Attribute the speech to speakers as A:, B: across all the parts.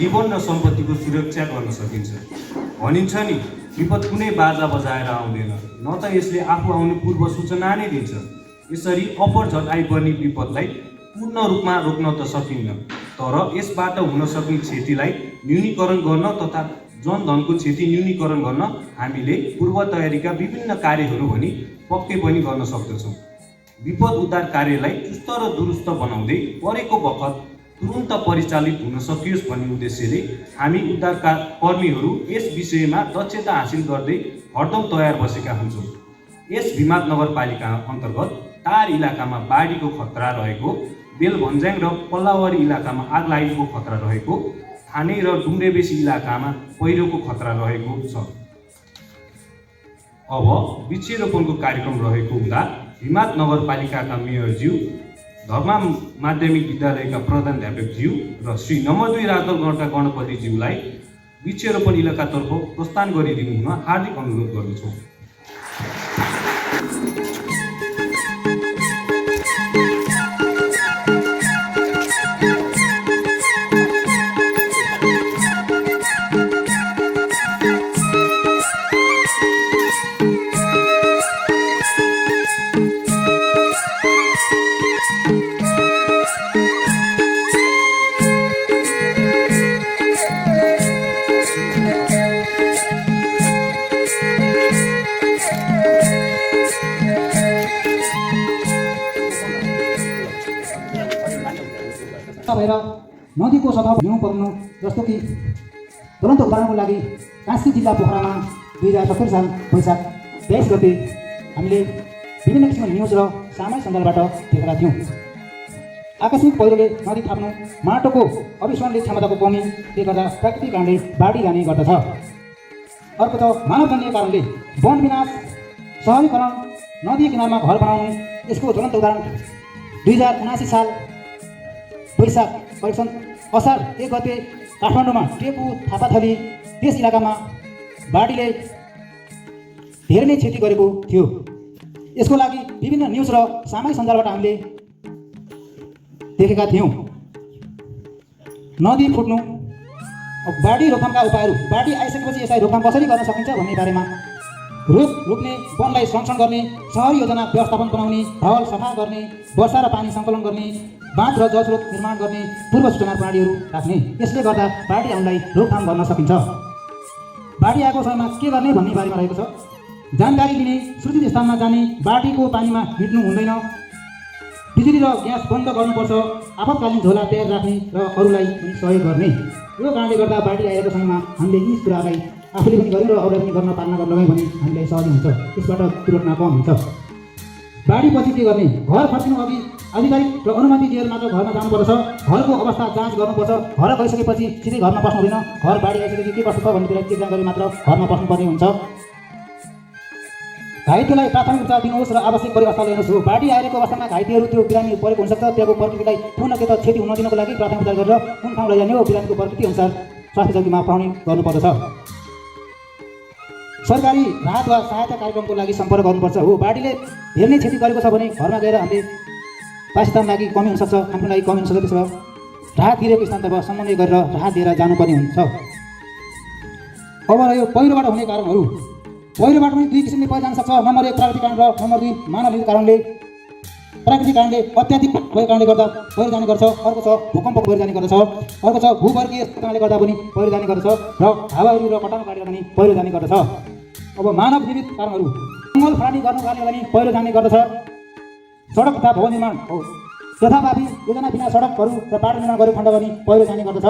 A: जीवन र सम्पत्तिको सुरक्षा गर्न सकिन्छ। भनिन्छ नि, विपद कुनै बाजा बजाएर आउँदैन, न त यसले आफू आउने पूर्व सूचना नै दिन्छ। यसरी अपरझट आइपर्ने विपदलाई पूर्ण रूपमा रोक्न त सकिन्न, तर यसबाट हुन सक्ने क्षतिलाई न्यूनीकरण गर्न तथा जनधनको क्षति न्यूनीकरण गर्न हामीले पूर्व तयारीका विभिन्न कार्यहरू पनि पक्कै पनि गर्न सक्दछौँ। विपद उद्धार कार्यलाई चुस्त र दुरुस्त बनाउँदै परेको बखत तुरुन्त परिचालित हुन सकियोस् भन्ने उद्देश्यले हामी उद्धारका कर्मीहरू यस विषयमा दक्षता हासिल गर्दै हरदम तयार बसेका हुन्छौँ। यस भिमाद नगरपालिका अन्तर्गत टार इलाकामा बाढीको खतरा रहेको, बेलभन्ज्याङ र पल्लावारी इलाकामा आगलागीको खतरा रहेको, थाने र डुम्रेबेसी इलाकामा पहिरोको खतरा रहेको छ। अब वृक्षरोपणको कार्यक्रम रहेको हुँदा भिमाद नगरपालिकाका मेयरज्यू, धर्मा माध्यमिक विद्यालयका प्रधानाध्यापकज्यू र श्री नम्बर 2 राजदलगढका गणपतिज्यूलाई वृक्षरोपण इलाकातर्फ प्रस्थान गरिदिनु हुन हार्दिक अनुरोध गर्दछौँ।
B: भएर नदीको सतह हिउँ पर्नु, जस्तो कि तुरन्त उदाहरणको लागि कास्की जिल्ला पोखरामा 2070 साल वैशाख 23 गते हामीले विभिन्न किसिमको न्युज र सामाजिक सञ्जालबाट देखेका थियौँ। आकस्मिक पहिरोले नदी थाप्नु, माटोको अविस्मरणीय क्षमताको कमीले गर्दा प्राकृतिक कारणले बाढी जाने गर्दछ। अर्को त मानवजन्य कारणले वन विनाश, सहरीकरण, नदी किनारमा घर बनाउनु। यसको ज्वलन्त उदाहरण 2079 साल वैशाख करेक्सन असार 1 गते काठमाडौँमा टेपु थापाथली त्यस इलाकामा बाढीले धेरै नै क्षति गरेको थियो। यसको लागि विभिन्न न्युज र सामाजिक सञ्जालबाट हामीले देखेका थियौँ। नदी फुट्नु, बाढी रोकथामका उपायहरू, बाढी आइसकेपछि यसलाई रोकथाम कसरी गर्न सकिन्छ भन्ने बारेमा रुख रोप्ने, वनलाई संरक्षण गर्ने, सहरी योजना व्यवस्थापन बनाउने, ढल सफा गर्ने, वर्षा र पानी सङ्कलन गर्ने, बाँध र जलस्रोत निर्माण गर्ने पूर्व सूचना प्रणालीहरू राख्ने। यसले गर्दा बाढी आउनलाई रोकथाम गर्न सकिन्छ। बाढी आएको समयमा के गर्ने भन्ने बारेमा रहेको छ। जानकारी लिने, सुरक्षित स्थानमा जाने, बाढीको पानीमा हिँड्नु हुँदैन, बिजुली र ग्यास बन्द गर्नुपर्छ, आपतकालीन झोला तयार राख्ने र अरूलाई पनि सहयोग गर्ने। यो कारणले गर्दा बाढी आएको समयमा हामीले यी कुरालाई आफूले पनि गऱ्यौँ र अरूलाई पनि गर्न पालना गर्न भने हामीलाई सजिलो हुन्छ, त्यसबाट दुर्घटना कम हुन्छ। बाढीपछि के गर्ने? घर फर्किनु अघि आधिकारिक र अनुमति दिएर मात्र घरमा जानुपर्छ। घरको अवस्था जाँच गर्नुपर्छ। घर गइसकेपछि सिधै घरमा बस्नु हुँदैन। घर बाढी आइसकेपछि के कस्तो छ भन्ने कुरा चेक गरी मात्र घरमा बस्नुपर्ने हुन्छ। घाइतेलाई प्राथमिक उपचार दिनुहोस् र आवश्यक परे अस्पताल ल्याउनुहोस्। हो, बाढी आएको अवस्थामा घाइतेहरू त्यो बिरामी परेको हुनसक्छ। त्यहाँको प्रकृतिलाई पुनः के त क्षति हुन नदिनको लागि प्राथमिक उपचार गरेर कुन ठाउँ लैजाने हो, बिरामीको प्रकृति अनुसार स्वास्थ्य चौकीमा पठाउने गर्नुपर्दछ। सरकारी राहत वा सहायता कार्यक्रमको लागि सम्पर्क गर्नुपर्छ। हो, बाढीले धेरै नै क्षति गरेको छ भने घरमा गएर हामीले वासस्थान लागि कमी हुनसक्छ, खानको लागि कमी हुनसक्छ। त्यसो भए राहत दिएको स्थानतर्फ समन्वय गरेर राहत दिएर जानुपर्ने हुन्छ। अब रह्यो पहिरोबाट हुने कारणहरू। पहिरोबाट पनि दुई किसिमले पहिरो जान सक्छ। नम्बर 1 प्राकृतिक कारण र नम्बर 2 मानवनिर्मित कारणले। प्राकृतिक कारणले अत्याधिक भएको कारणले गर्दा पहिरो जाने गर्छ। अर्को छ भूकम्पको पहिरो जाने गर्दछ। अर्को छ भूवर्गीय कारणले गर्दा पनि पहिरो जाने गर्दछ र हावाहुरी र कटानको कारणले पनि पहिरो जाने गर्दछ। अब मानव निर्मित कारणहरू। जङ्गल फानी गर्नुको कारणले पनि पहिरो जाने गर्दछ। सडक तथा भवन निर्माण हो, यथाभावी योजना बिना सडकहरू र बाटो निर्माण गरेको खण्ड पनि पहिरो जाने गर्दछ।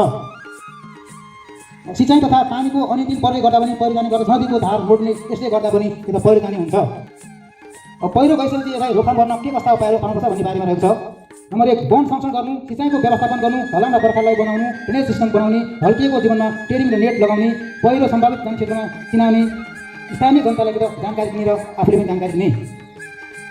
B: सिँचाइ तथा पानीको अनियमित पर्ने गर्दा पनि पहिरो जाने गर्दछ। नदीको धार मोड्ने, यसले गर्दा पनि यो त पहिरो जाने हुन्छ। अब पहिरो गइसकेपछि यसलाई रोकथाम गर्न के कस्ता उपायहरू पाउनुपर्छ भन्ने बारेमा रहेको छ। नम्बर 1 वन संरक्षण गर्नु, सिँचाइको व्यवस्थापन गर्नु, ढलान र बर्खालाई बनाउनु, ड्रेनेज सिस्टम बनाउने, ढल्किएको जीवनमा टेरिङ र नेट लगाउने, पहिरो सम्भावित जनक्षेत्रमा चिनाउने, स्थानीय जनतालाई जानकारी दिने र आफूले पनि जानकारी दिने।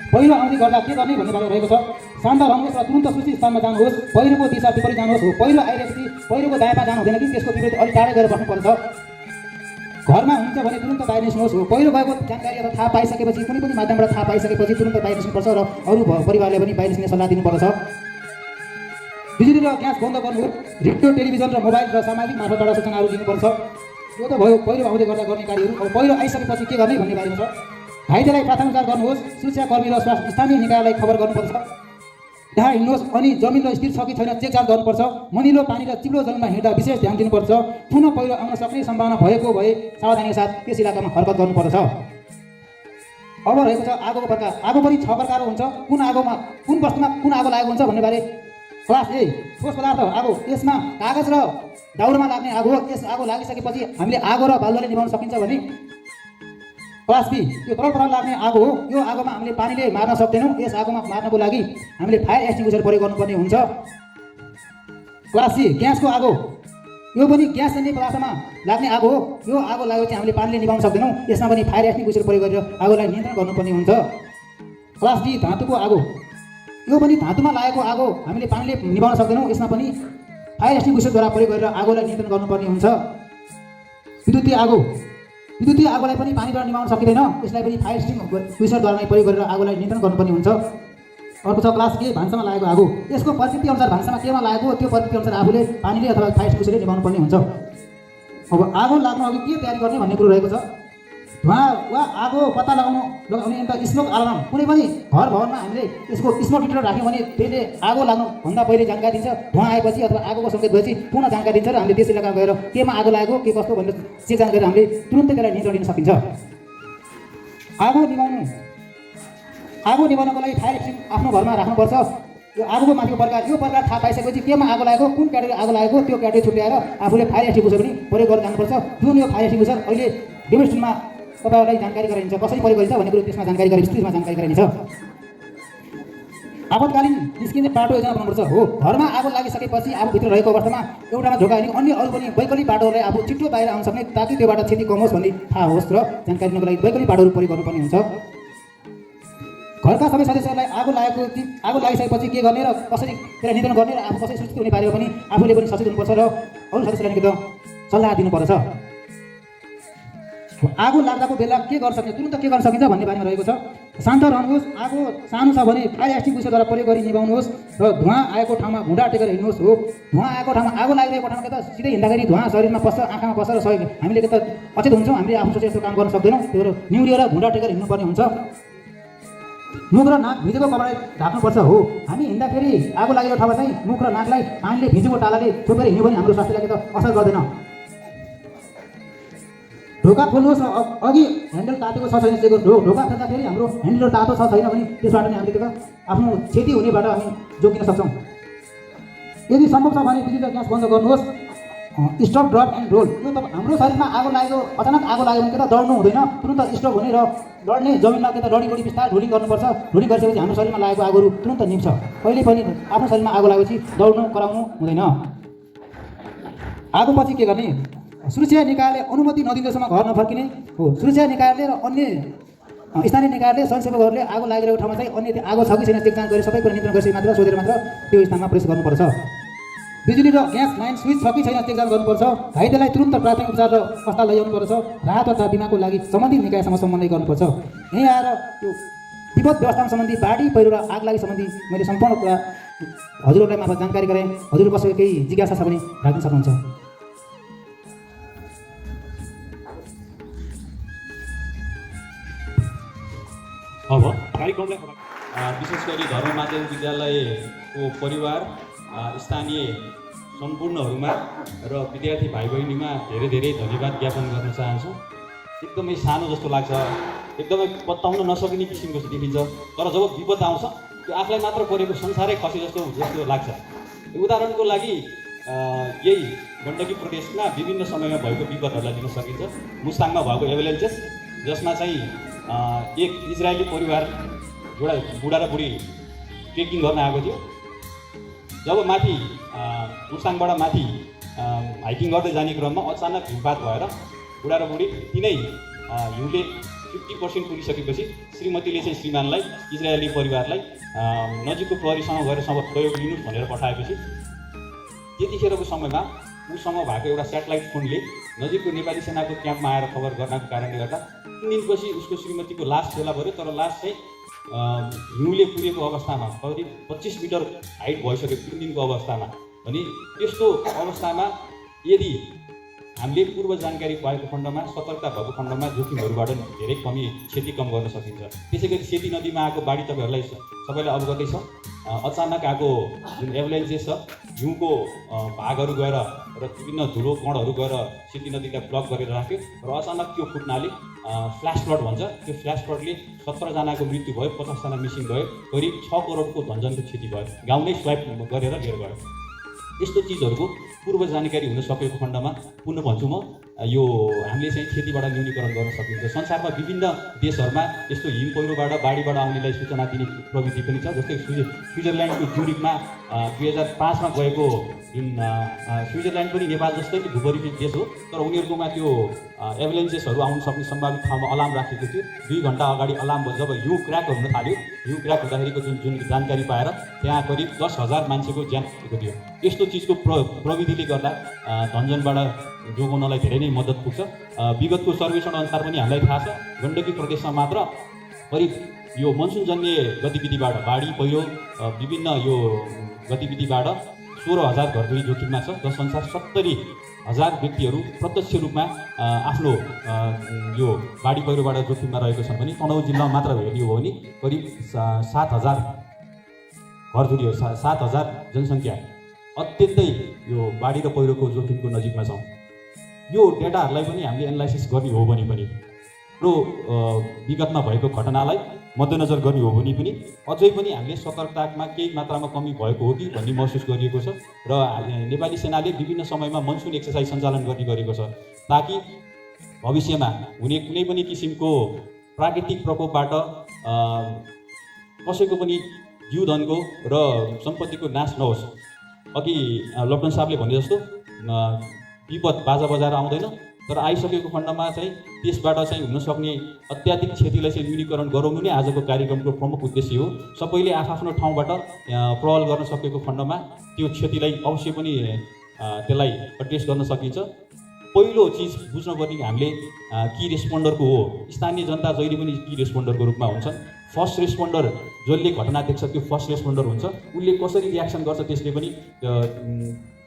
B: पहिरो आउँदै गर्दा के गर्ने भन्ने बारे रहेको छ। शान्त रहनुहोस् र तुरन्त सुरक्षित स्थानमा जानुहोस्। पहिरोको दिशा विपरीत जानुहोस्। हो, पहिरो आइरहेपछि पहिरोको दायाँमा जानु हुँदैन कि त्यसको विपरीत अलिक टाढै गएर बस्नुपर्छ। घरमा हुन्छ भने तुरन्त बाहिर निस्कनुहोस्। हो, पहिरो गएको जानकारी अथवा थाहा पाइसकेपछि, कुनै पनि माध्यमबाट थाहा पाइसकेपछि तुरन्त बाहिर निस्कनुपर्छ र अरू परिवारले पनि बाहिर निस्कने सल्लाह दिनुपर्दछ। बिजुली र ग्यास बन्द गर्नुहोस्। रेडियो, टेलिभिजन र मोबाइल र सामाजिक मार्फतबाट सूचनाहरू दिनुपर्छ। यो त भयो पहिरो आउँदै गर्दा गर्ने कार्यहरू। अब पहिरो आइसकेपछि के गर्ने भन्ने बारेमा छ। घाइतेलाई प्राथमिक उपचार गर्नुहोस्। सुरक्षाकर्मी र स्वास्थ्य स्थानीय निकायलाई खबर गर्नुपर्छ। त्यहाँ हिँड्नुहोस् अनि जमिन र स्थिर छ कि छैन चेक जाँच गर्नुपर्छ। मनिलो पानी र चिप्लो जमिनमा हिँड्दा विशेष ध्यान दिनुपर्छ। पुनः पहिरो आउन सक्ने सम्भावना भएको भए सावधानीका साथ त्यस इलाकामा हरकत गर्नुपर्छ। अब रहेको छ आगोको प्रकार। आगो पनि 6 प्रकारको हुन्छ। कुन वस्तुमा कुन आगो लागेको हुन्छ भन्ने बारे। क्लास ए, ठोस पदार्थ आगो। यसमा कागज र दाउरामा लाग्ने आगो हो। यस आगो लागिसकेपछि हामीले आगो र बालुवाले निभाउन सकिन्छ भने। क्लास बी, यो तरल पदार्थ लाग्ने आगो हो। यो आगोमा हामीले पानीले मार्न सक्दैनौँ। यस आगोमा मार्नको लागि हामीले फायर एक्सटिङ्ग्विसर प्रयोग गर्नुपर्ने हुन्छ। क्लास सी, ग्यासको आगो। यो पनि ग्यास जन्य पदार्थमा लाग्ने आगो हो। यो आगो लागेपछि हामीले पानीले निभाउन सक्दैनौँ। यसमा पनि फायर एक्सटिङ्ग्विसर प्रयोग गरेर आगोलाई नियन्त्रण गर्नुपर्ने हुन्छ। क्लास डी, धातुको आगो। यो पनि धातुमा लागेको आगो हामीले पानीले निभाउन सक्दैनौँ। यसमा पनि फायर एक्सटिङ्ग्विसरद्वारा प्रयोग गरेर आगोलाई नियन्त्रण गर्नुपर्ने हुन्छ। विद्युतीय आगो। विद्युतीय आगोलाई पनि पानीद्वारा निभाउन सकिँदैन। यसलाई पनि फायर एक्सटिङ्ग्विसरद्वारा नै प्रयोग गरेर आगोलाई नियन्त्रण गर्नुपर्ने हुन्छ। अर्को छ क्लास के, भान्सामा लागेको आगो। यसको प्रकृति अनुसार भान्सामा केमा लागेको त्यो प्रकृति अनुसार आफूले पानीले अथवा फायर एक्सटिङ्ग्विसरले निभाउनु पर्ने हुन्छ। अब आगो लाग्नु अघि के तयारी गर्ने भन्ने कुरो रहेको छ। धुवा वा आगो पत्ता लगाउने यन्त्र स्मोक अलार्म। कुनै पनि घर भवनमा हामीले यसको स्मोक डिटेक्टर राख्यौँ भने त्यसले आगो लाग्नुभन्दा पहिले जानकारी दिन्छ। धुवा आएपछि अथवा आगोको सङ्केत भएपछि पुनः जानकारी दिन्छ र हामीले त्यस इलाकामा गएर केमा आगो लागेको के कस्तो भनेर चेक जान गरेर हामीले तुरुन्तै त्यसलाई नियन्त्रण दिन सकिन्छ। आगो निभाउनको लागि फायर एक्सटिङ आफ्नो घरमा राख्नुपर्छ। यो आगोको माथिको प्रकार, यो प्रकार थाहा पाइसकेपछि केमा आगो लागेको, कुन क्याटेगोरी आगो लागेको त्यो क्याटेगोरी छुट्याएर आफूले फायर एक्सटिङ्ग्विसर पनि प्रयोग गरेर जानुपर्छ। जुन यो फायर एक्सटिङ्ग्विसर अहिले डेमोन्स्ट्रेसनमा तपाईँहरूलाई जानकारी गराइन्छ, कसरी प्रयोग गरिन्छ भन्ने कुरो त्यसमा जानकारी गरे विस्तृतमा जानकारी गराइन्छ। आपतकालीन निस्किने बाटो योजना बनाउनुपर्छ। हो, घरमा आगो लागिसकेपछि आफूभित्र रहेको अवस्थामा एउटामा धोका होइन अन्य अरू पनि वैकल्पिक बाटोहरूलाई आफू छिटो बाहिर आउन सक्ने ताकि त्योबाट क्षति कम होस् भन्ने थाहा होस् र जानकारी दिनको लागि वैकल्पिक बाटोहरू प्रयोग गर्नुपर्ने हुन्छ। घरका सबै सदस्यहरूलाई आगो लागिसकेपछि के गर्ने र कसरी त्यसलाई नियन्त्रण गर्ने र आफू कसरी सुरक्षित हुने बारेमा पनि आफूले पनि सचेत हुनुपर्छ र अरू सदस्यलाई निकै सल्लाह दिनुपर्छ। आगो लाग्दाको बेला के गर्न सक्छ, तुरुन्त के गर्न सकिन्छ भन्ने बारेमा रहेको छ। शान्त रहनुहोस्। आगो सानो छ भने फायर एक्सटिङ्ग्विसरद्वारा प्रयोग गरी निभाउनुहोस् र धुवा आएको ठाउँमा घुँडा टेकेर हिँड्नुहोस्। हो, धुवा आएको ठाउँमा आगो लागिरहेको ठाउँमा के त सिधै हिँड्दाखेरि धुवा शरीरमा पस्छ, आँखामा पस्छ र हामीले के त अचेत हुन्छौँ। हामीले आफू सोचे जस्तो काम गर्न सक्दैनौँ। त्यो निहुरिएर घुँडा टेकेर हिँड्नुपर्ने हुन्छ। मुख र नाक भिजेको कपडाले ढाक्नुपर्छ। हो, हामी हिँड्दाखेरि आगो लागेको ठाउँमा चाहिँ मुख र नाकलाई पानीले भिजेको टालाले छोपेर हिँड्यो भने हाम्रो स्वास्थ्यलाई के त असर गर्दैन। ढोका खोल्नुहोस्। अघि ह्यान्डल तातेको छ छैन चेक गर्नुहोस्। ढोका खोल्दाखेरि हाम्रो ह्यान्डल तातो छ छैन भने त्यसबाट नै हामीले के त आफ्नो क्षति हुनेबाट हामी जोगिन सक्छौँ। यदि सम्भव छ भने बिजुली र ग्यास बन्द गर्नुहोस्। Stop, drop and role. यो त हाम्रो शरीरमा आगो लागेको अचानक आगो लाग्यो भने के त डढ्नु हुँदैन, तुरुन्त स्टप हुने र डढ्ने जमिनमा के त डढी बिस्तार रुलिङ गर्नुपर्छ। रुलिङ गरिसकेपछि हाम्रो शरीरमा लागेको आगोहरू तुरुन्त निप्छ। कहिले पनि आफ्नो शरीरमा आगो लागेपछि दौड्नु कराउनु हुँदैन। आगोपछि के गर्ने, सुरक्षा निकायले अनुमति नदिँदैसम्म घर नफर्किने हो। सुरक्षा निकायले र अन्य स्थानीय निकायले स्वयंसेवकहरूले आगो लागिरहेको ठाउँमा चाहिँ अन्य आगो छ कि छैन चेक जाँच गरेर सबै कुरा नियन्त्रण गरेपछि मात्र सोधेर मात्र त्यो स्थानमा प्रवेश गर्नुपर्छ। बिजुली र ग्यास लाइन स्विच छ कि छैन चेक जाँच गर्नुपर्छ। घाइतेलाई तुरुन्त प्राथमिक उपचार र अस्पताल लैजाउनुपर्छ। राहत तथा बिमाको लागि सम्बन्धित निकायसँग समन्वय गर्नुपर्छ। यहीँ आएर यो विपद व्यवस्थापन सम्बन्धी बाढी पहिरो र आग लागि सम्बन्धी मैले सम्पूर्ण कुरा हजुरहरूलाई मार्फत जानकारी गराएँ। हजुर कसैको केही जिज्ञासा छ भने राख्न सक्नुहुन्छ।
C: अब कार्यक्रमलाई विशेष गरी धर्म माध्यमिक विद्यालयको परिवार, स्थानीय सम्पूर्णहरूमा र विद्यार्थी भाइ बहिनीमा धेरै धेरै धन्यवाद ज्ञापन गर्न चाहन्छु। एकदमै सानो जस्तो लाग्छ, एकदमै पत्ताउन नसकिने किसिमको देखिन्छ, तर जब विपद आउँछ त्यो आफूलाई मात्र परेको संसारै खसे जस्तो लाग्छ। उदाहरणको लागि यही गण्डकी प्रदेशमा विभिन्न समयमा भएको विपदहरूलाई दिन सकिन्छ। मुस्ताङमा भएको एभेलेन्चेस, जसमा चाहिँ एक इजरायली परिवार एउटा बुढा र बुढी ट्रेकिङ गर्न आएको थियो। जब माथि मुस्ताङबाट माथि हाइकिङ गर्दै जाने क्रममा अचानक हिमपात भएर बुढा र बुढी तिनै हिउँले 50% पुगिसकेपछि श्रीमतीले चाहिँ श्रीमानलाई, इजरायली परिवारलाई नजिकको प्रहरीसँग गएर सहयोग लिनुहोस् भनेर पठाएपछि त्यतिखेरको समयमा उसँग भएको एउटा सेटेलाइट फोनले नजिकको नेपाली सेनाको क्याम्पमा आएर खबर गर्नको कारणले गर्दा 3 दिनपछि उसको श्रीमतीको लास फेला पऱ्यो। तर लास चाहिँ हिउँले पुगेको अवस्थामा करिब 25 मिटर हाइट भइसक्यो 3 दिनको अवस्थामा। अनि त्यस्तो अवस्थामा यदि हामीले पूर्व जानकारी पाएको खण्डमा, सतर्कता भएको खण्डमा जोखिमहरूबाट धेरै क्षति कम गर्न सकिन्छ। त्यसै गरी सेती नदीमा आएको बाढी तपाईँहरूलाई सबैलाई अवगतै छ। अचानक आएको जुन एभलान्चेस छ, हिउँको भागहरू गएर र विभिन्न धुलो कणहरू गएर सेती नदीलाई ब्लक गरेर राख्यो र अचानक त्यो फुट्नाले फ्ल्यास फ्लड भन्छ। त्यो फ्ल्यास फ्लडले 17 जनाको मृत्यु भयो, 50 जना मिसिङ भयो, करिब 6 करोडको धनजनको क्षति भयो। गाउँ नै स्वाइप गरेर लिएर गयो। यस्तो चिजहरूको पूर्व जानकारी हुन सकेको खण्डमा पुनः भन्छु म, यो हामीले चाहिँ क्षतिबाट न्यूनीकरण गर्न सकिन्छ। संसारमा विभिन्न देशहरूमा यस्तो हिम पहिरोबाट बाढीबाट आउनेलाई सूचना दिने प्रविधि पनि छ। जस्तै स्विजरल्यान्डको ज्युरिकमा 2005 मा गएको जुन स्विजरल्यान्ड पनि नेपाल जस्तै भूपरिचित देश हो, तर उनीहरूकोमा त्यो एभलान्चेसहरू आउन सक्ने सम्भावित ठाउँमा अलार्म राखेको थियो। 2 घण्टा अगाडि अलार्म जब हिउँ क्र्याक हुन थाल्यो, हिउँ क्र्याक हुँदाखेरिको जुन जानकारी पाएर त्यहाँ करिब 10,000 मान्छेको ज्यान गएको थियो। यस्तो चिजको प्रविधिले गर्दा धनजनबाट जोगाउनलाई धेरै नै मद्दत पुग्छ। विगतको सर्वेक्षण अनुसार पनि हामीलाई थाहा छ, गण्डकी प्रदेशमा मात्र करिब यो मनसुनजन्य गतिविधिबाट, बाढी पहिरो विभिन्न यो गतिविधिबाट 16,000 घरधुरी जोखिममा छ, जसअनुसार 70,000 व्यक्तिहरू प्रत्यक्ष रूपमा आफ्नो यो बाढी पहिरोबाट जोखिममा रहेको छन् भने तनहुँ जिल्लामा मात्र हेर्ने हो भने करिब 7,000 घरधुरीहरू, 7,000 जनसङ्ख्या अत्यन्तै यो बाढी र पहिरोको जोखिमको नजिकमा छौँ। यो डेटाहरूलाई पनि हामीले एनालाइसिस गर्ने हो भने पनि र विगतमा भएको घटनालाई मध्यनजर गर्ने हो भने पनि अझै पनि हामीले सतर्कतामा केही मात्रामा कमी भएको हो कि भन्ने महसुस गरिएको छ। र नेपाली सेनाले विभिन्न समयमा मनसुन एक्सर्साइज सञ्चालन गर्ने गरेको छ, ताकि भविष्यमा हुने कुनै पनि किसिमको प्राकृतिक प्रकोपबाट कसैको पनि जीवधनको र सम्पत्तिको नाश नहोस्। अघि लप्टन साहबले भने जस्तो विपद बाजा बजाएर आउँदैन, तर आइसकेको खण्डमा चाहिँ त्यसबाट चाहिँ हुन सक्ने अत्याधिक क्षतिलाई चाहिँ न्यूनीकरण गराउनु नै आजको कार्यक्रमको प्रमुख उद्देश्य हो। सबैले आफ्नो ठाउँबाट पहल गर्न सकेको खण्डमा त्यो क्षतिलाई अवश्य पनि त्यसलाई एड्रेस गर्न सकिन्छ। पहिलो चिज बुझ्नुपर्ने हामीले की रेस्पोन्डरको हो। स्थानीय जनता जहिले पनि की रेस्पोन्डरको रूपमा हुन्छन्। फर्स्ट रेस्पोन्डर जसले घटना देख्छ त्यो फर्स्ट रेस्पोन्डर हुन्छ। उसले कसरी रियाक्सन गर्छ त्यसले पनि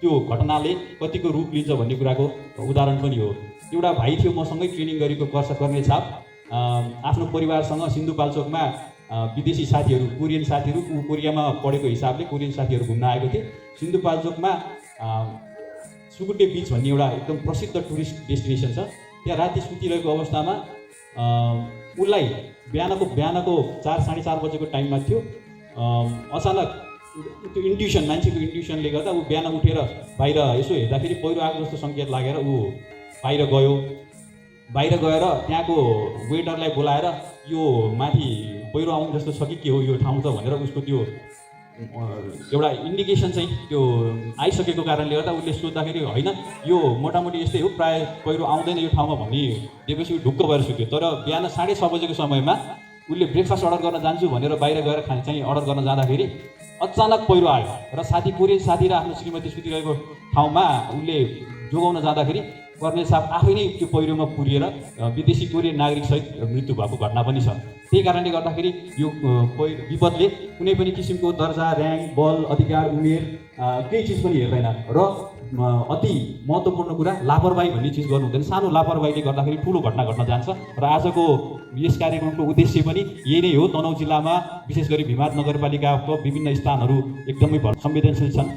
C: त्यो घटनाले कतिको रूप लिन्छ भन्ने कुराको उदाहरण पनि हो। एउटा भाइ थियो मसँगै ट्रेनिङ गरेको कर्णे छाप, आफ्नो परिवारसँग सिन्धुपाल्चोकमा विदेशी साथीहरू, कोरियन साथीहरू, कोरियामा पढेको हिसाबले कोरियन साथीहरू घुम्न आएको थिए। सिन्धुपाल्चोकमा सुकुटे बिच भन्ने एउटा एकदम प्रसिद्ध टुरिस्ट डेस्टिनेसन छ। त्यहाँ राति सुतिरहेको अवस्थामा उसलाई बिहानको 4 साढे 4 बजेको टाइममा थियो। अचानक त्यो इन्ट्युसन, मान्छेको इन्ट्युसनले गर्दा ऊ बिहान उठेर बाहिर यसो हेर्दाखेरि पहिरो आएको जस्तो सङ्केत लागेर ऊ बाहिर गयो। बाहिर गएर त्यहाँको वेटरलाई बोलाएर यो माथि पहिरो आउनु जस्तो छ कि के हो यो ठाउँ त भनेर उसको त्यो एउटा इन्डिकेसन चाहिँ त्यो आइसकेको कारणले गर्दा उसले सोद्धाखेरि होइन यो मोटामोटी यस्तै हो, प्रायः पहिरो आउँदैन यो ठाउँमा भन्ने दिएपछि ढुक्क भएर सुत्यो। तर बिहान 6:30 बजेको समयमा उसले ब्रेकफास्ट अर्डर गर्न जान्छु भनेर बाहिर गएर चाहिँ अर्डर गर्न जाँदाखेरि अचानक पहिरो आयो र कोरियन साथी र आफ्नो श्रीमती सुतिरहेको ठाउँमा उसले जोगाउन जाँदाखेरि कर्णेल साहब आफै नै त्यो पहिरोमा पुरिएर विदेशी कोरियन नागरिकसहित मृत्यु भएको घटना पनि छ। त्यही कारणले गर्दाखेरि यो विपदले कुनै पनि किसिमको दर्जा, र्याङ्क, बल, अधिकार, उमेर केही चिज पनि हेर्दैन र अति महत्त्वपूर्ण कुरा लापरवाही भन्ने चिज गर्नु हुँदैन। सानो लापरवाहीले गर्दाखेरि ठुलो घटना घट्न जान्छ र आजको यस कार्यक्रमको उद्देश्य पनि यही नै हो। तनहुँ जिल्लामा विशेष गरी भिमाद नगरपालिकाको विभिन्न स्थानहरू एकदमै संवेदनशील छन्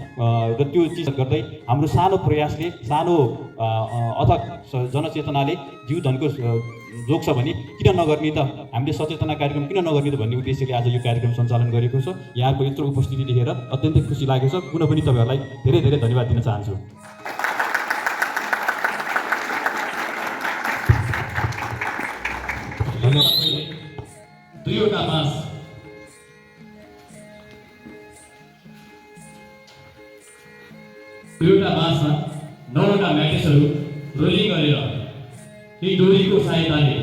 C: र त्यो चिज गर्दै हाम्रो सानो प्रयासले, सानो अथक जनचेतनाले जीवधनको जोग्छ भने किन नगर्ने त, हामीले सचेतना कार्यक्रम किन नगर्ने त भन्ने उद्देश्यले आज यो कार्यक्रम सञ्चालन गरेको छ। यहाँको यत्रो उपस्थिति देखेर अत्यन्तै खुसी लागेको छ। पुनः पनि तपाईँहरूलाई धेरै धेरै धन्यवाद दिन चाहन्छु।
D: दुईवटा बाँस दुईवटा बाँसमा 9वटा म्याट्रेसहरू रोलिङ गरेर यी डोरीको सहायताले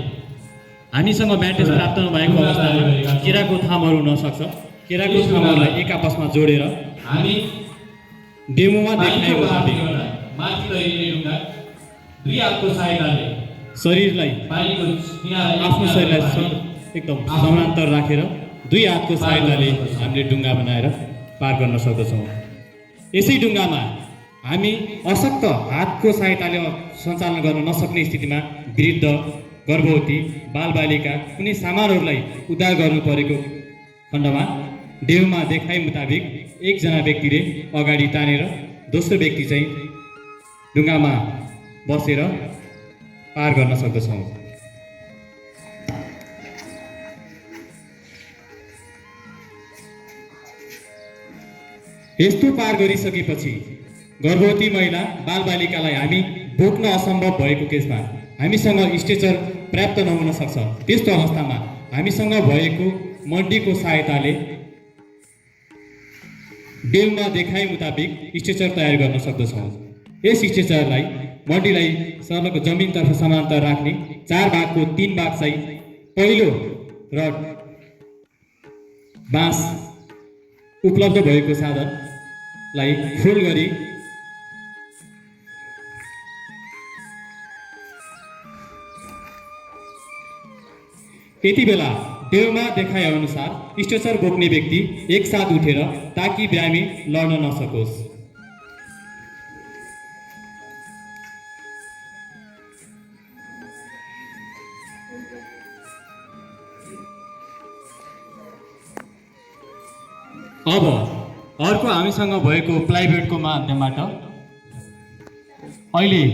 E: हामीसँग म्याट्रेस प्राप्त नभएको अवस्थामा केराको थामहरू हुन सक्छ। केराको थामहरूलाई एक आपसमा जोडेर
D: हामी
E: डेमोमा देखाएको
D: माथि लैजाने ढुङ्गा 2 हातको सहायताले
E: शरीरलाई
D: पानीको किनारा
E: आफ्नो शरीरलाई एकदम समानान्तर राखेर दुई हातको सहायताले हामीले डुङ्गा बनाएर पार गर्न सक्दछौँ। यसै डुङ्गामा हामी अशक्त हातको सहायताले सञ्चालन गर्न नसक्ने स्थितिमा वृद्ध, गर्भवती, बालबालिका कुनै सामानहरूलाई उद्धार गर्नु परेको खण्डमा देउमा देखाइ मुताबिक एकजना व्यक्तिले अगाडि तानेर दोस्रो व्यक्ति चाहिँ डुङ्गामा बसेर पार गर्न सक्दछौँ। यस्तो पार गरिसकेपछि गर्भवती महिला, बालबालिकालाई हामी बोक्न असम्भव भएको केसमा हामीसँग स्ट्रेचर पर्याप्त नहुन सक्छ। त्यस्तो अवस्थामा हामीसँग भएको मड्डीको सहायताले बेलमा देखाए मुताबिक स्ट्रेचर तयार गर्न सक्दछौँ। यस स्ट्रेचरलाई मड्डीलाई सर्लको जमिनतर्फ समान्तर राख्ने 4 भागको 3 भाग चाहिँ पहिलो रड बाँस उपलब्ध भएको साधनलाई फोल्ड गरी यति बेला देउमा देखाए अनुसार स्ट्रेचर बोक्ने व्यक्ति एकसाथ उठेर ताकि बिरामी लड्न नसकोस्। अब अर्को हामीसँग भएको प्लाइबोर्डको माध्यमबाट अहिले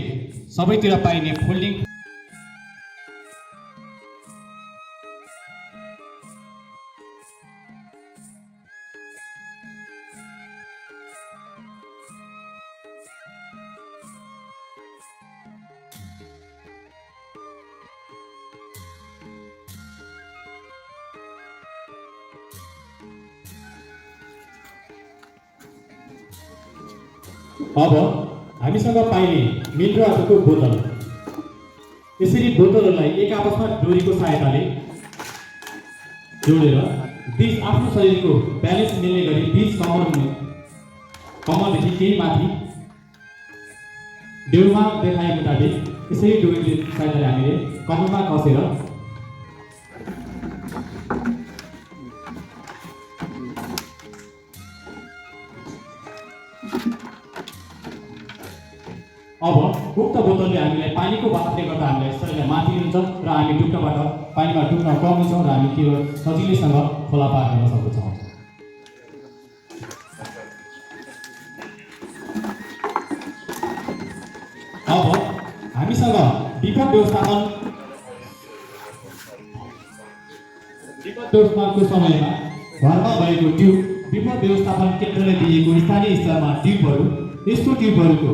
E: सबैतिर पाइने फोल्डिङ अब हामीसँग पाइने मिल्रो आजको बोतल, यसरी बोतलहरूलाई एक आपसमा डोरीको सहायताले जोडेर बीच आफ्नो शरीरको ब्यालेन्स मिल्ने गरी बीच कमरदेखि केही माथि डेउमा देखाए मुताबिक यसरी डोरीको सहायताले हामीले कमरमा कसेर अब उक्त बोतलले हामीलाई पानीको बहावले गर्दा हामीलाई शरीरलाई माथि लिन्छ र हामी डुब्नबाट पानीमा डुब्न कम हुन्छौँ र हामी केवल सजिलैसँग खोला पार गर्न सक्दछौँ। अब हामीसँग विपद व्यवस्थापनको समयमा घरमा भएको ट्युब, विपद व्यवस्थापन केन्द्रले दिएको स्थानीय स्तरमा ट्युबहरू, यस्तो ट्युबहरूको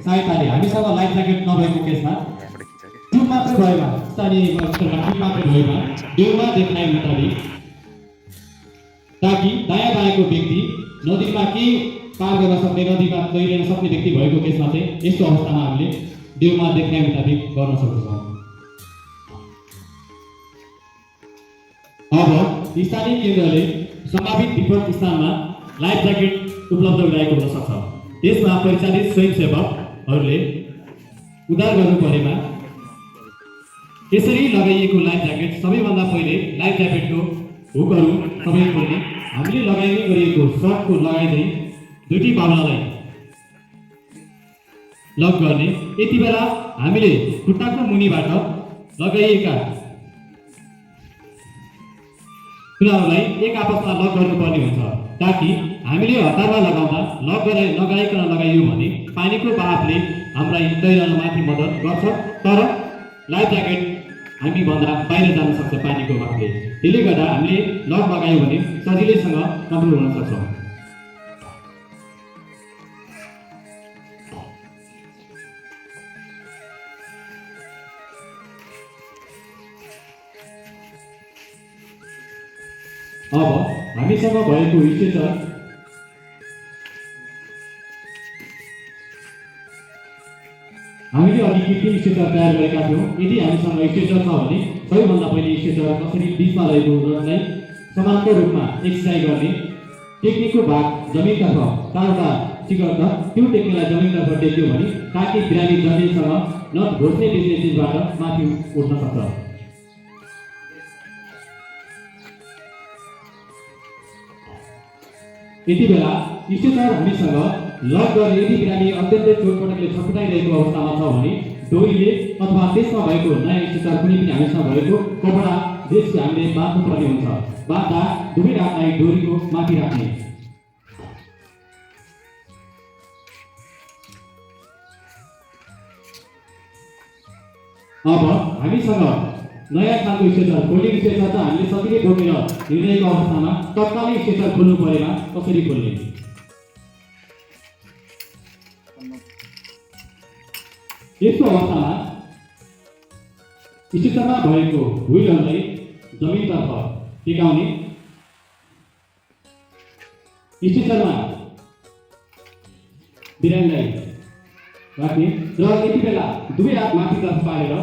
E: सहायताले हामीसँग लाइफ ज्याकेट नभएको केसमा ट्युब मात्रै भएमा स्थानीय स्तरमा ट्युब मात्रै भएमा डेउमा देखाए मुताबिक ताकि दायाँ बायाँको व्यक्ति नदीमा केही पार गर्न सक्ने, नदीमा तैरिन सक्ने व्यक्ति भएको केसमा चाहिँ यस्तो अवस्थामा हामीले डेउमा देखाए मुताबिक गर्न सक्दछौँ। अब स्थानीय केन्द्रले सम्भावित विपद स्थानमा लाइफ ज्याकेट उपलब्ध गराएको हुन सक्छ। यसमा परिचालित स्वयंसेवकहरूले उद्धार गर्नु परेमा यसरी लगाइएको लाइफ ज्याकेट सबैभन्दा पहिले लाइफ ज्याकेटको हुकहरू सबै खोल्ने, हामीले लगाइने गरिएको सर्टको लगाइँदै दुईटी बाहुलालाई लक गर्ने। यति बेला हामीले खुट्टाको मुनिबाट लगाइएका कुराहरूलाई एक आपसमा लक गर्नुपर्ने हुन्छ ताकि हामीले हतारमा लगाउँदा लगाइकन लगाइयो भने पानीको बहावले हामीलाई तैरन माथि मद्दत गर्छ, तर लाइफ ज्याकेट हामी भन्दा बाहिर जान सक्छ पानीको बहावले। त्यसले गर्दा हामीले लक लगायो भने सजिलैसँग कन्ट्रोल हुन सक्छ। अब हामीसँग भएको स्ट्रेचर हामीले अघि कृत्रिम स्ट्रेचर तयार गरेका थियौँ। यदि हामीसँग स्ट्रेचर छ भने सबैभन्दा पहिले स्ट्रेचर कसरी बिचमा रहेको रडलाई समान्तर रूपमा एक्सर्साइज गर्ने, टेक्निकको भाग जमिनतर्फ 4वटा टिकट छ, त्यो टेक्निकलाई जमिनतर्फ टेक्यो भने ताकि बिरामी जमिनसँग न घोस्ने चिजबाट माथि उठ्न सक्छ। यति बेला स्टेसर हामीसँग लक गर्ने यदि बिरामी अत्यन्तै चोटपटकले छटपटाइरहेको अवस्थामा छ भने डोरीले अथवा त्यसमा भएको नयाँ स्टेसर कुनै पनि हामीसँग भएको कपडा देशले हामीले बाँध्नुपर्ने हुन्छ। बाँध्दा दुवै रातलाई डोरीको माथि राख्ने। अब हामीसँग नयाँ खालको स्टेसर फोल्डिङ स्टेसर त हामीले सजिलै बोकेर हिँडेको अवस्थामा तत्कालै स्टेसर खोल्नु परेमा कसरी खोल्ने? यस्तो अवस्थामा स्टेसनमा भएको व्हिलहरूलाई जमिनतर्फ टेकाउने, स्टेसनमा बिरामीलाई राख्ने र यति बेला दुवै हात माथितर्फ पारेर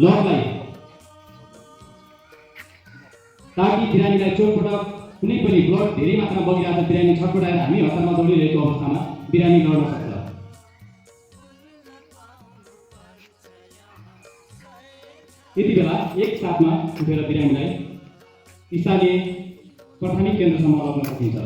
E: लकलाई ताकि बिरामीलाई चोटपटक कुनै पनि ब्लड धेरै मात्रामा बगिरहेको छ, बिरामी छटपटाएर हामी हतारमा दौडिरहेको अवस्थामा बिरामी लड्न सक्छ। यति बेला एक साथमा उठेर बिरामीलाई स्थानीय प्राथमिक केन्द्रसम्म लग्न सकिन्छ।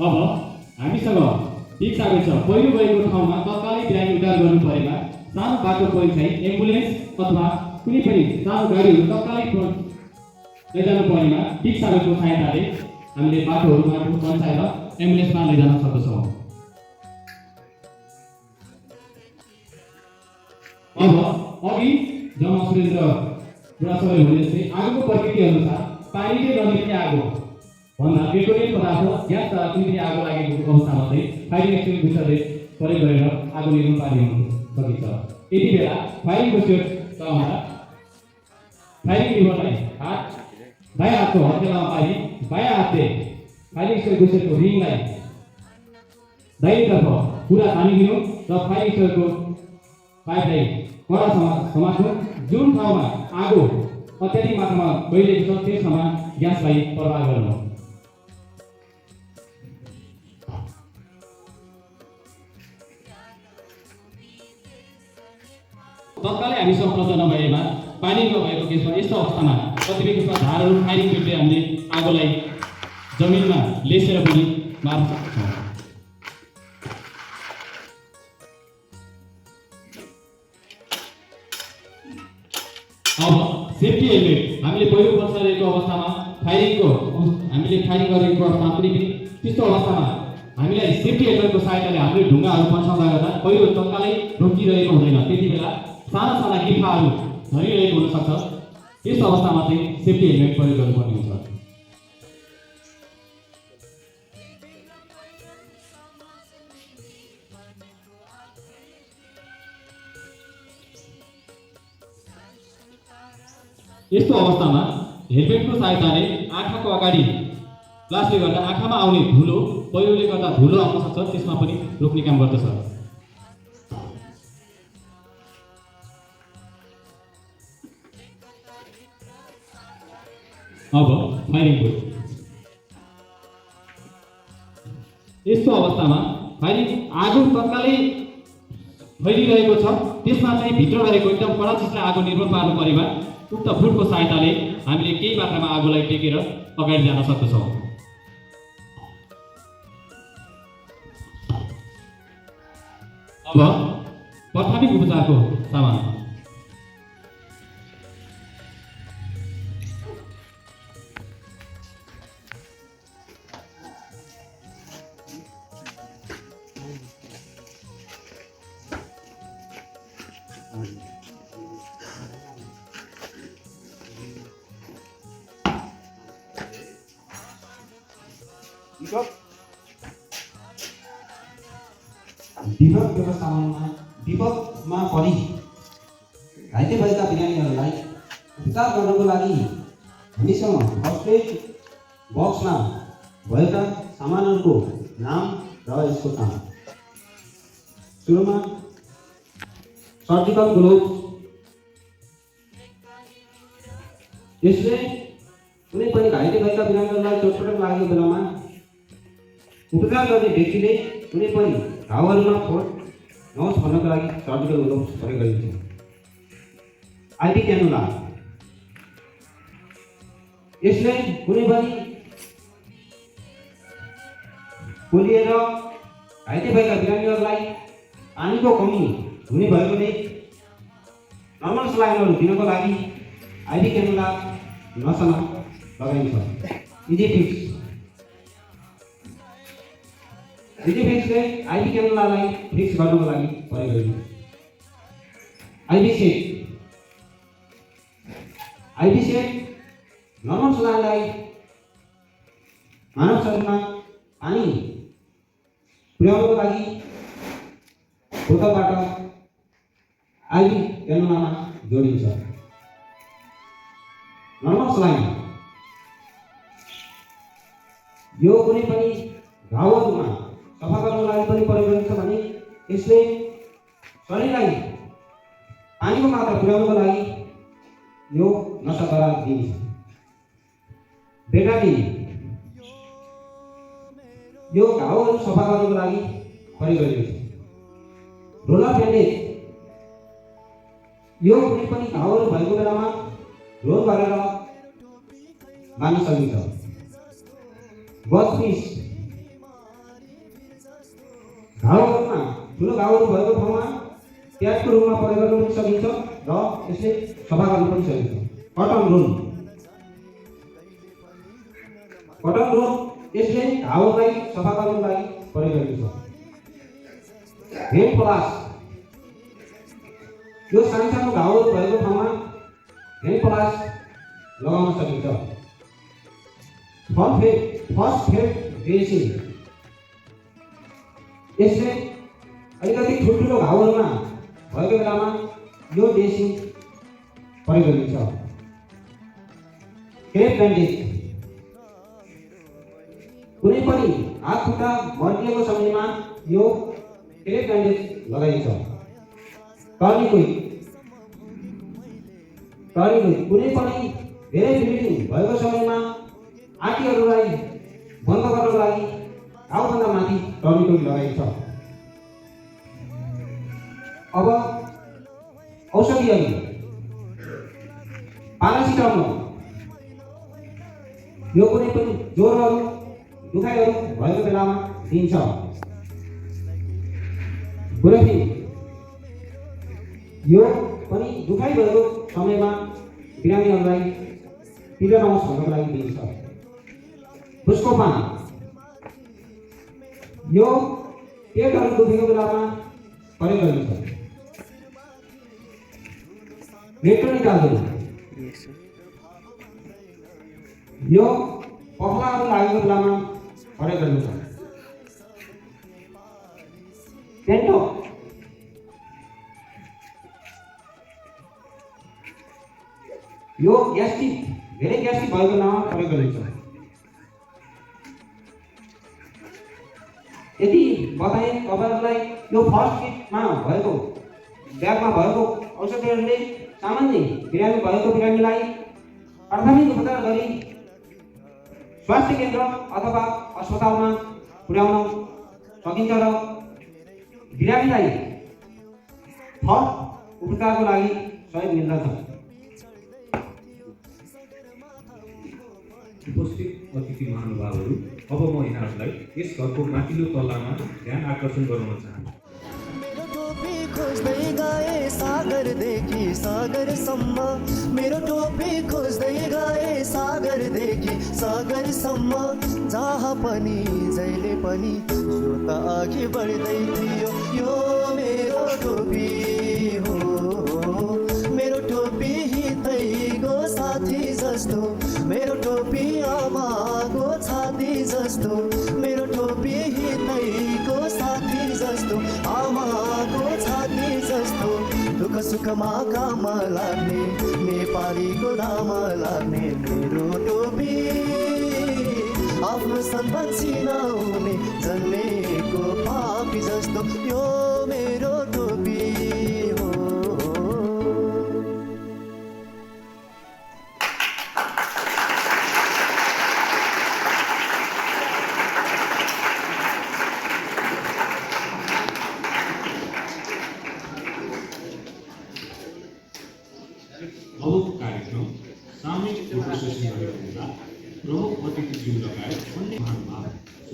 E: अब हामीसँग ठीक साबित छ। पहिलो गएको ठाउँमा तत्कालै बिरामी उद्धार गर्नु परेमा सानो बाटो परि चाहिँ एम्बुलेन्स अथवा कुनै पनि सानो गाडीहरू तत्कालै लैजानु परेमा ठीक साबितको सहायताले हामीले बाटोहरूमा बन्चाएर एम्बुलेन्समा लैजान सक्दछौँ। अब अघि जमा सुरेन्द्र बुढासरले भने जस्तै आगोको प्रकृति अनुसार पानीले ननिक्ने आगो भन्दा पेट्रोलियम पदार्थ ग्यास द्वारा कुनै पनि आगो लागेको अवस्थामा चाहिँ फायरिङ एक्सटिङ्ग्विसरले प्रयोग गरेर आगो नियन्त्रण पार्न सकिन्छ। यति बेला फायरिङको सेट चलाउँदा फायरिङ लिभरलाई दायाँ हातको हत्केलामा पारी बायाँ हातले फायरिङ एक्सटिङ्ग्विसरको रिङलाई दाहिनेतर्फ पुरा तानिदिनु र फायरिङ एक्सटिङ्ग्विसरको पाइपलाई कडा समात्नु। जुन ठाउँमा आगो अत्याधिक मात्रामा गइरहेको छ त्यस ठाउँमा ग्यासलाई प्रवाह गर्नु। तत्कालै हामीसँग उपलब्ध नभएमा पानी नभएको केसमा यस्तो अवस्थामा कतिपय केसमा धारहरू फायरिङ पिटले हामीले आगोलाई जमिनमा लेसेर पनि मार्न सक्छौँ। अब सेफ्टी हेलमेट हामीले पहिलो बसिरहेको अवस्थामा हामीले फायरिङ गरेको अवस्थामा कुनै पनि त्यस्तो अवस्थामा हामीलाई सेफ्टी हेलमेटको सहायताले हामीले ढुङ्गाहरू पन्छाउँदा गर्दा पहिरो तत्कालै रोकिरहेको हुँदैन। त्यति बेला साना साना गिफाहरू झरिरहेको हुनसक्छ। त्यस्तो अवस्थामा चाहिँ सेफ्टी हेलमेट प्रयोग गर्नुपर्ने हुन्छ। यस्तो अवस्थामा हेलमेटको सहायताले आँखाको अगाडि ग्लासले गर्दा आँखामा आउने धुलो पहिरोले गर्दा धुलो आउन सक्छ, त्यसमा पनि रोक्ने काम गर्दछ। अब फायरिङ बुट। यस्तो अवस्थामा फायरिङ आगो तत्कालै फैलिरहेको छ, त्यसमा चाहिँ भित्र रहेको एकदम कडा चिजलाई आगो निर्भर पार्नु परेमा उक्त बुटको सहायताले हामीले केही मात्रामा आगोलाई टेकेर अगाडि जान सक्दछौँ। अब प्राथमिक उपचारको सामान।
B: विपद व्यवस्थापनमा विपदमा परि घाइते भएका बिरामीहरूलाई उपचार गर्नको लागि हामीसँग फर्स्ट एड बक्समा भएका सामानहरूको नाम र यसको काम। सुरुमा सर्जिकल ग्लोभ, यसले
F: कुनै पनि घाइते भएका बिरामीहरूलाई चोटपटक लागेको बेलामा उपचार गर्ने व्यक्तिले कुनै पनि घाउहरूमा फोड नहोस् भन्नको लागि सर्जिकल ग्लोभ्स प्रयोग गरिन्छ। आइभी क्यानुला यसले कुनै पनि पोलिएर घाइते भएका बिरामीहरूलाई पानीको कमी हुने भएकोले नर्मल सलाइनहरू दिनको लागि आइभी क्यानुला नसामा लगाइन्छ। इजिफिक्सले आइभी क्यानुलालाई फिक्स गर्नको लागि प्रयोग गरिन्छ। आइभी सेट नर्मल सलाइनलाई मानव शरीरमा पानी पुर्याउनको लागि बोतलबाट आइभी क्यानुलामा जोडिन्छ। नर्मल सलाइन यो कुनै पनि घाउहरूमा सफा गर्नको लागि पनि प्रयोग गरिन्छ भने यसले शरीरलाई पानीको मात्रा पुर्याउनको लागि यो नसाद्वारा दिइन्छ। बेटाडिन यो घाउहरू सफा गर्नको लागि प्रयोग गरिन्छ। रोलर ब्यान्डेज यो कुनै पनि घाउहरू भएको बेलामा रोल गरेर बाँध्न सकिन्छ। गजपिस घाउहरूमा ठुलो घाउहरू भएको ठाउँमा प्याडको रूपमा प्रयोग गर्न पनि सकिन्छ र यसले सफा गर्न पनि सकिन्छ। कटन रोल यसले घाउहरूलाई सफा गर्नको लागि प्रयोग गरिन्छ। हेड प्लास यो सानो घाउहरू भएको ठाउँमा हेड प्लास लगाउन सकिन्छ। फर्स्ट फेड ड्रेसिङ यसले अलिकति ठुल्ठुलो घाउहरूमा भएको बेलामा यो ड्रेसिङ प्रयोग गरिन्छ। क्रेप ब्यान्डेज कुनै पनि हात खुट्टा मर्किएको समयमा यो क्रेप ब्यान्डेज लगाइन्छ। टर्निक्विक कुनै पनि धेरै ब्लिडिङ भएको समयमा आँटीहरूलाई बन्द गर्नको लागि घाउभन्दा माथि टर्निक्विक लगाइन्छ। अब औषधिहरू पारासिटामोल यो कुनै पनि ज्वरोहरू दुखाइहरू भएको बेलामा दिइन्छ। बुराफिन यो पनि दुखाइ भएको समयमा बिरामीहरूलाई पीडा नहोस् भन्नको लागि दिइन्छ। बुस्कोपान यो पेटहरू दुखेको बेलामा प्रयोग गरिन्छ। मेट्रोनिडाजोल यो पखलाहरू लागेको बेलामा प्रयोग गरिन्छ। पेन्टो यो धेरै ग्यास्ट्रिक भएको बेलामा प्रयोग गरिन्छ। यदि बताएँ तपाईँहरूलाई यो फर्स्ट किटमा भएको ब्यागमा भएको औषधिहरूले सामान्य बिरामी भएको बिरामीलाई प्राथमिक उपचार गरी स्वास्थ्य केन्द्र अथवा अस्पतालमा पुर्याउन सकिन्छ र बिरामीलाई थप उपचारको लागि सहयोग मिल्दछ।
A: उपस्थित अतिथि महानुभावहरू, अब म यहाँहरूलाई यस घरको माथिल्लो तल्लामा ध्यान आकर्षण गराउन चाहन्छु।
G: मेरो टोपी खोज्दै गए सागरदेखि सागरसम्म, मेरो टोपी खोज्दै गए सागरदेखि सागरसम्म, जहाँ पनि जहिले पनि यो त अघि बढ्दै थियो। यो मेरो टोपी हो, मेरो टोपी हितैको साथी जस्तो, मेरो टोपी आमाको छाती जस्तो, मेरो टोपी हितैको साथी जस्तो, आमाको छाती जस्तो, दुःख सुखमा काम लाग्ने, नेपालीको नाम लाग्ने मेरो टोपी, आफ्नो सन्तान चिनाउने जन्मेको पापी जस्तो, यो मेरो टोपी हो।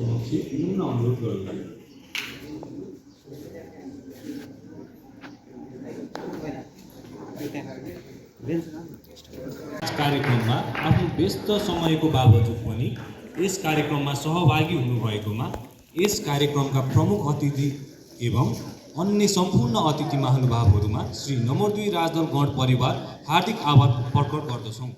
C: समक्ष विनम्र अनुरोध गर्दछु।
H: कार्यक्रममा आफ्नो व्यस्त समयको बावजुद पनि यस कार्यक्रममा सहभागी हुनुभएकोमा यस कार्यक्रमका प्रमुख अतिथि एवं अन्य सम्पूर्ण अतिथि महानुभावहरूमा श्री नम्बर 2 राजदल गण परिवार हार्दिक आभार प्रकट गर्दछौँ।